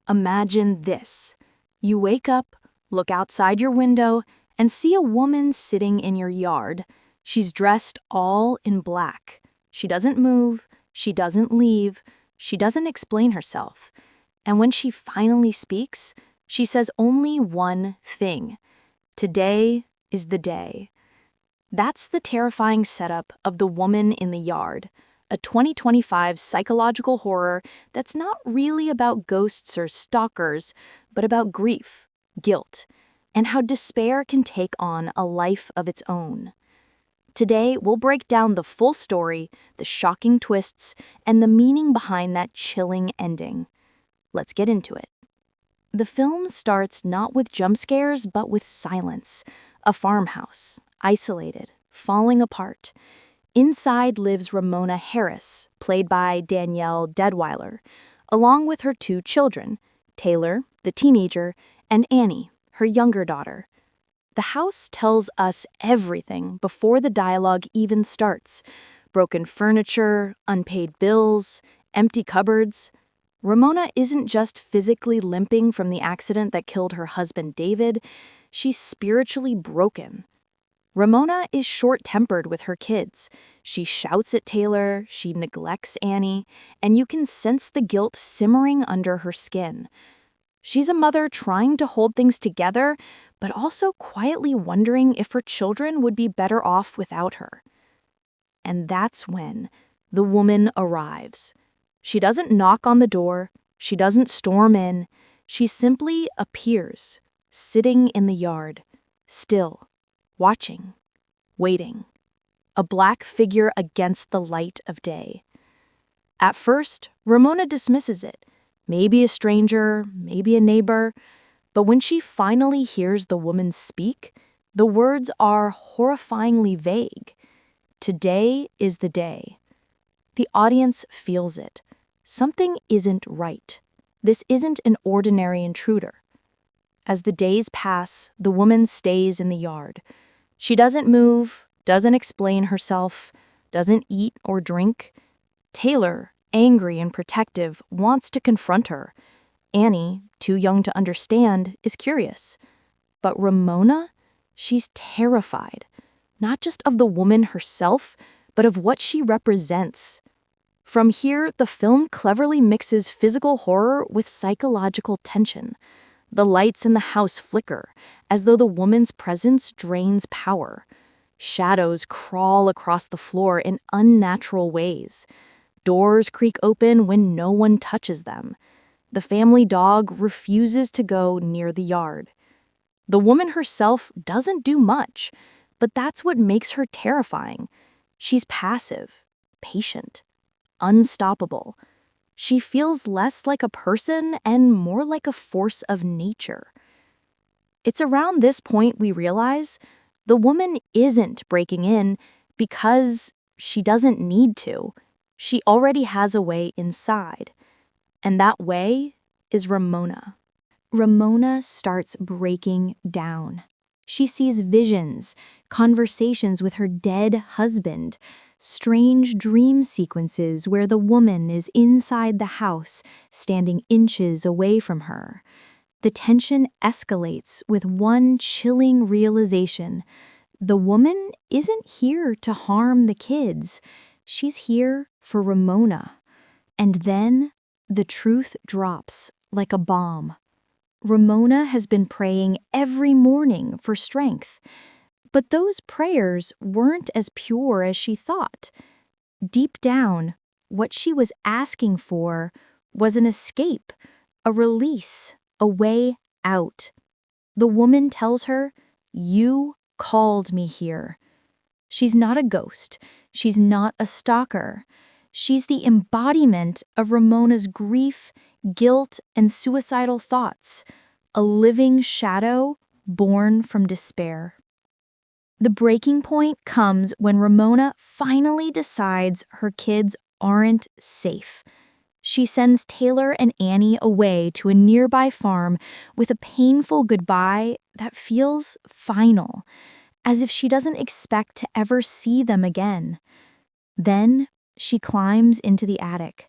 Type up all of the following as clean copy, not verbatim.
Imagine this. You wake up, look outside your window, and see a woman sitting in your yard. She's dressed all in black. She doesn't move, she doesn't leave, she doesn't explain herself. And when she finally speaks, she says only one thing. Today is the day. That's the terrifying setup of The Woman in the Yard, a 2025 psychological horror that's not really about ghosts or stalkers, but about grief, guilt, and how despair can take on a life of its own. Today, we'll break down the full story, the shocking twists, and the meaning behind that chilling ending. Let's get into it. The film starts not with jump scares, but with silence. A farmhouse, isolated, falling apart. Inside lives Ramona Harris, played by Danielle Deadwyler, along with her two children, Taylor, the teenager, and Annie, her younger daughter. The house tells us everything before the dialogue even starts. Broken furniture, unpaid bills, empty cupboards. Ramona isn't just physically limping from the accident that killed her husband David, she's spiritually broken. Ramona is short-tempered with her kids. She shouts at Taylor, she neglects Annie, and you can sense the guilt simmering under her skin. She's a mother trying to hold things together, but also quietly wondering if her children would be better off without her. And that's when the woman arrives. She doesn't knock on the door, she doesn't storm in, she simply appears, sitting in the yard, still, watching, waiting, a black figure against the light of day. At first, Ramona dismisses it, maybe a stranger, maybe a neighbor, but when she finally hears the woman speak, the words are horrifyingly vague. Today is the day. The audience feels it. Something isn't right. This isn't an ordinary intruder. As the days pass, the woman stays in the yard. She doesn't move, doesn't explain herself, doesn't eat or drink. Taylor, angry and protective, wants to confront her. Annie, too young to understand, is curious. But Ramona, she's terrified, not just of the woman herself, but of what she represents. From here, the film cleverly mixes physical horror with psychological tension. The lights in the house flicker, as though the woman's presence drains power. Shadows crawl across the floor in unnatural ways. Doors creak open when no one touches them. The family dog refuses to go near the yard. The woman herself doesn't do much, but that's what makes her terrifying. She's passive, patient, unstoppable. She feels less like a person and more like a force of nature. It's around this point we realize the woman isn't breaking in because she doesn't need to. She already has a way inside. And that way is Ramona. Ramona starts breaking down. She sees visions, conversations with her dead husband, strange dream sequences where the woman is inside the house, standing inches away from her. The tension escalates with one chilling realization. The woman isn't here to harm the kids. She's here for Ramona. And then the truth drops like a bomb. Ramona has been praying every morning for strength. But those prayers weren't as pure as she thought. Deep down, what she was asking for was an escape, a release, a way out. The woman tells her, "You called me here." She's not a ghost. She's not a stalker. She's the embodiment of Ramona's grief, guilt, and suicidal thoughts, a living shadow born from despair. The breaking point comes when Ramona finally decides her kids aren't safe. She sends Taylor and Annie away to a nearby farm with a painful goodbye that feels final, as if she doesn't expect to ever see them again. Then she climbs into the attic.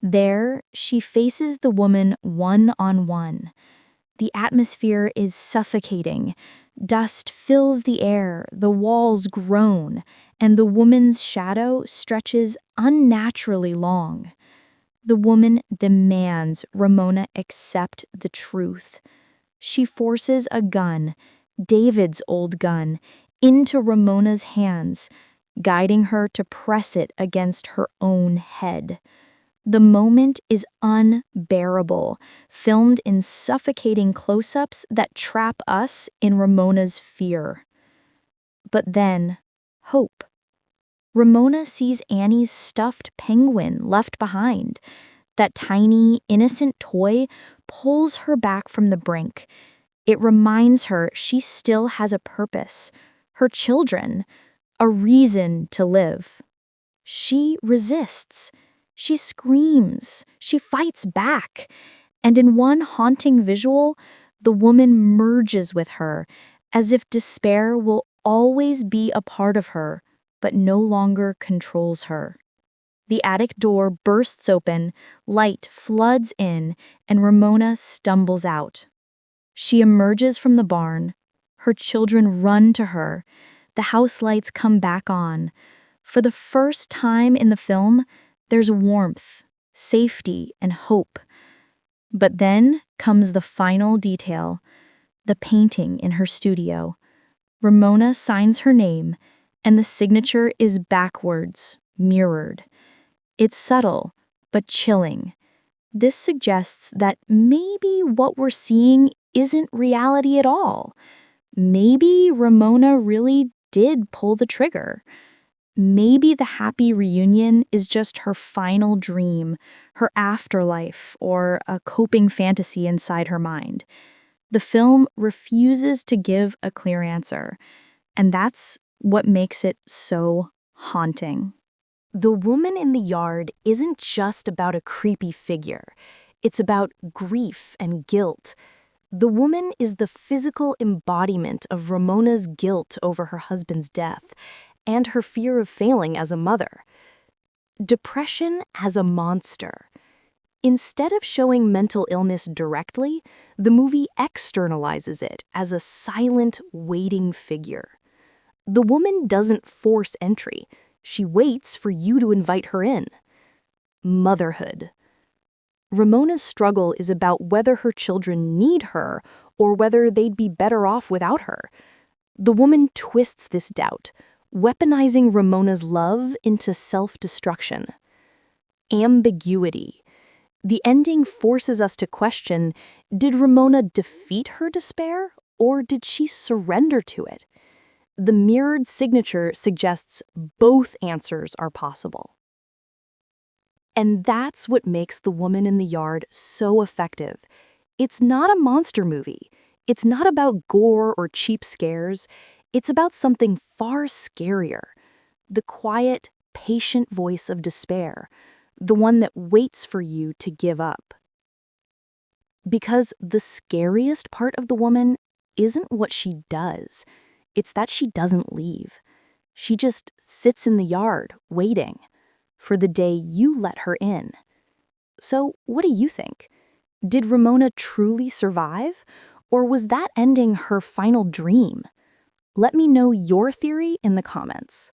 There, she faces the woman one-on-one. The atmosphere is suffocating. Dust fills the air, the walls groan, and the woman's shadow stretches unnaturally long. The woman demands Ramona accept the truth. She forces a gun, David's old gun, into Ramona's hands, guiding her to press it against her own head. The moment is unbearable, filmed in suffocating close-ups that trap us in Ramona's fear. But then, hope. Ramona sees Annie's stuffed penguin left behind. That tiny, innocent toy pulls her back from the brink. It reminds her she still has a purpose, her children, a reason to live. She resists. She screams. She fights back. And in one haunting visual, the woman merges with her, as if despair will always be a part of her, but no longer controls her. The attic door bursts open, light floods in, and Ramona stumbles out. She emerges from the barn. Her children run to her. The house lights come back on. For the first time in the film, there's warmth, safety, and hope. But then comes the final detail, the painting in her studio. Ramona signs her name, and the signature is backwards, mirrored. It's subtle, but chilling. This suggests that maybe what we're seeing isn't reality at all. Maybe Ramona really did pull the trigger. Maybe the happy reunion is just her final dream, her afterlife, or a coping fantasy inside her mind. The film refuses to give a clear answer, and that's what makes it so haunting. The Woman in the Yard isn't just about a creepy figure. It's about grief and guilt. The woman is the physical embodiment of Ramona's guilt over her husband's death and her fear of failing as a mother. Depression as a monster. Instead of showing mental illness directly, the movie externalizes it as a silent, waiting figure. The woman doesn't force entry. She waits for you to invite her in. Motherhood. Ramona's struggle is about whether her children need her or whether they'd be better off without her. The woman twists this doubt, weaponizing Ramona's love into self-destruction. Ambiguity. The ending forces us to question, did Ramona defeat her despair or did she surrender to it? The mirrored signature suggests both answers are possible. And that's what makes The Woman in the Yard so effective. It's not a monster movie. It's not about gore or cheap scares. It's about something far scarier. The quiet, patient voice of despair. The one that waits for you to give up. Because the scariest part of the woman isn't what she does. It's that she doesn't leave. She just sits in the yard, waiting for the day you let her in. So, what do you think? Did Ramona truly survive? Or was that ending her final dream? Let me know your theory in the comments.